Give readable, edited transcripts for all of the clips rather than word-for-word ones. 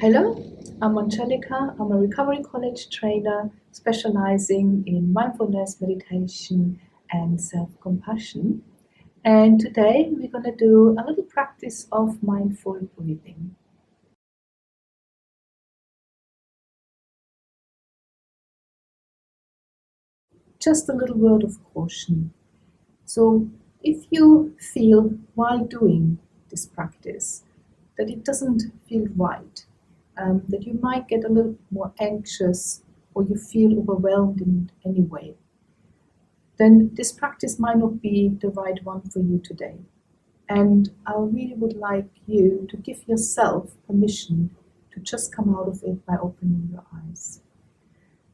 Hello, I'm Angelica. I'm a recovery college trainer specializing in mindfulness, meditation, and self-compassion. And today we're going to do a little practice of mindful breathing. Just a little word of caution. So, if you feel while doing this practice that it doesn't feel right, that you might get a little more anxious or you feel overwhelmed in any way, then this practice might not be the right one for you today. And I really would like you to give yourself permission to just come out of it by opening your eyes.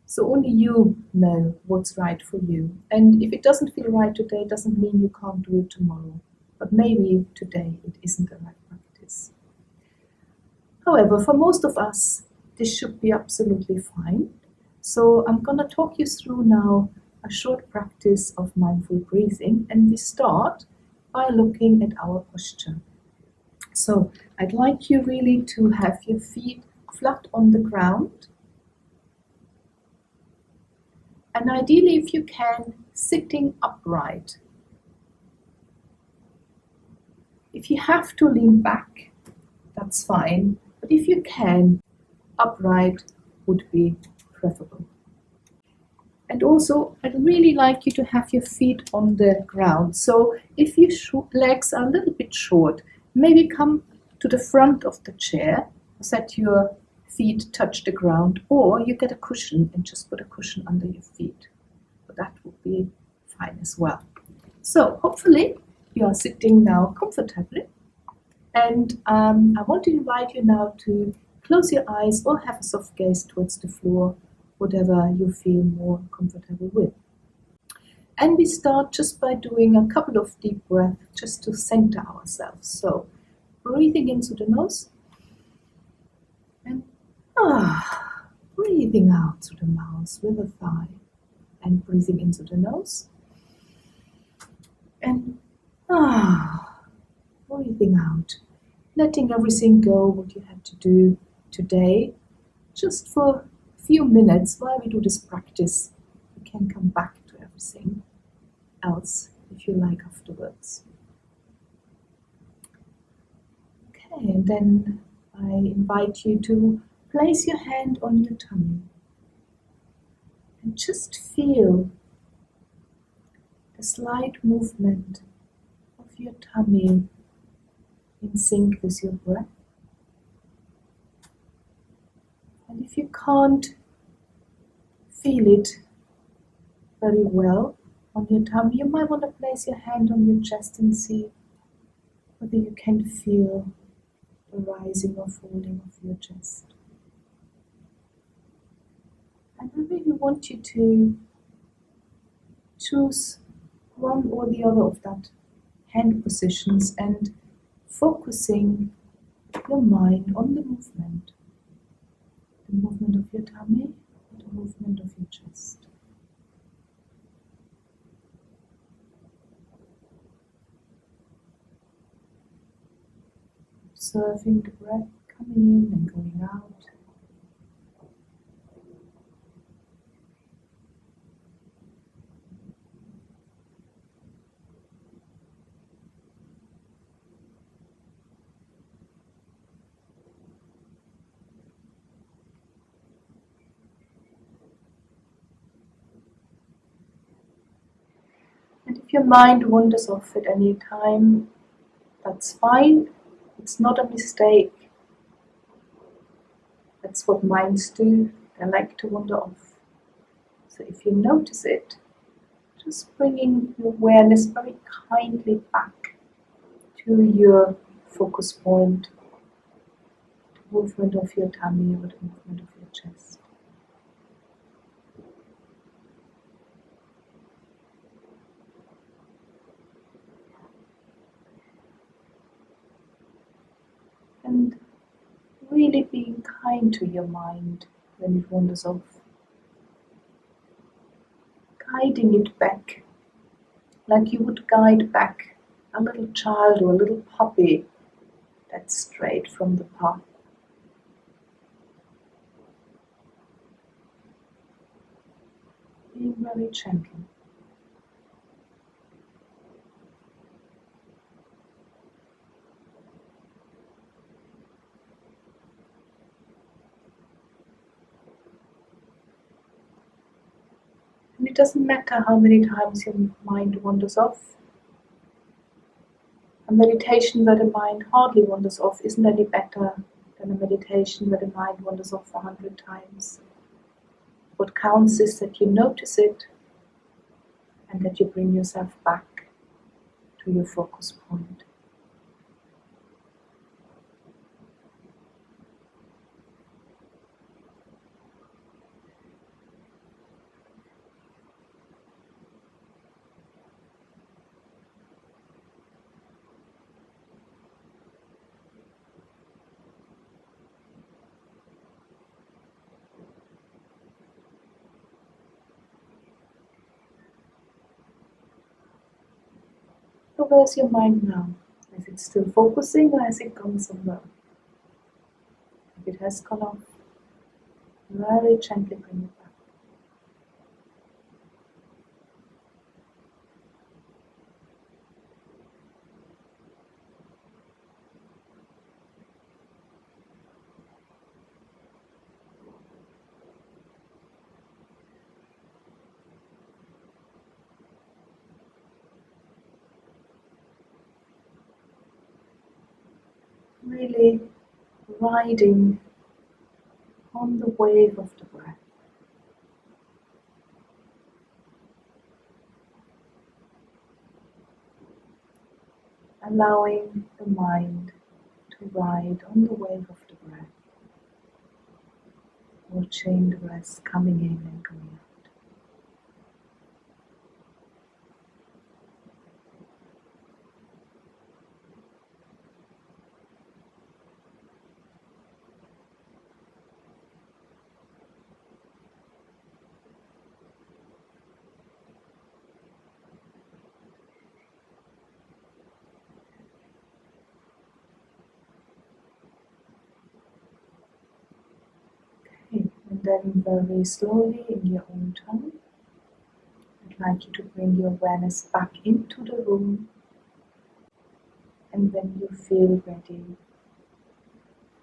So only you know what's right for you. And if it doesn't feel right today, it doesn't mean you can't do it tomorrow. But maybe today it isn't the right practice. However, for most of us, this should be absolutely fine. So I'm going to talk you through now a short practice of mindful breathing, and we start by looking at our posture. So I'd like you really to have your feet flat on the ground, and ideally, if you can, sitting upright. If you have to lean back, that's fine, but if you can, upright would be preferable. And also, I'd really like you to have your feet on the ground. So if your legs are a little bit short, maybe come to the front of the chair, so that your feet touch the ground, or you get a cushion and just put a cushion under your feet. But that would be fine as well. So hopefully you are sitting now comfortably. And I want to invite you now to close your eyes or have a soft gaze towards the floor, whatever you feel more comfortable with. And we start just by doing a couple of deep breaths just to center ourselves. So breathing into the nose and breathing out through the mouth with a thigh, and breathing into the nose and breathing out, letting everything go what you had to do today, just for a few minutes while we do this practice. You can come back to everything else if you like afterwards. Okay, and then I invite you to place your hand on your tummy and just feel the slight movement of your tummy in sync with your breath. And if you can't feel it very well on your tummy, you might want to place your hand on your chest and see whether you can feel the rising or falling of your chest. And I really want you to choose one or the other of that hand positions and focusing your mind on the movement of your tummy, the movement of your chest. Observing the breath coming in and going out. And if your mind wanders off at any time, that's fine. It's not a mistake. That's what minds do. They like to wander off. So if you notice it, just bringing your awareness very kindly back to your focus point, the movement of your tummy or the movement of your chest. And really being kind to your mind when it wanders off. Guiding it back, like you would guide back a little child or a little puppy that's strayed from the path. being very gentle. And it doesn't matter how many times your mind wanders off. A meditation where the mind hardly wanders off isn't any better than a meditation where the mind wanders off 100 times. What counts is that you notice it and that you bring yourself back to your focus point. So where's your mind now? Is it still focusing or has it gone somewhere? If it has gone off, very gently bring it back. Really riding on the wave of the breath. Allowing the mind to ride on the wave of the breath. Watching the breath coming in and going out. Okay, and then very slowly in your own time, I'd like you to bring your awareness back into the room, and when you feel ready,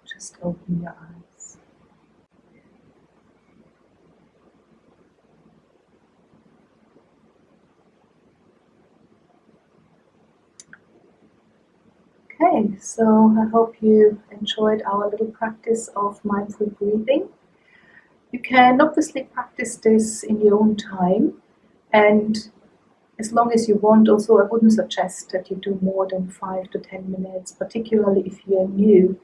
just open your eyes. Okay, so I hope you enjoyed our little practice of mindful breathing. You can obviously practice this in your own time, and as long as you want. Also, I wouldn't suggest that you do more than 5 to 10 minutes, particularly if you're new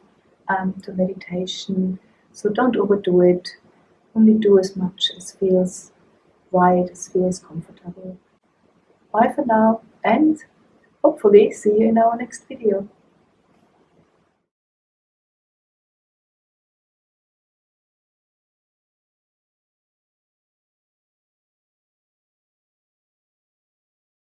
to meditation. So don't overdo it. Only do as much as feels right, as feels comfortable. Bye for now, and hopefully see you in our next video.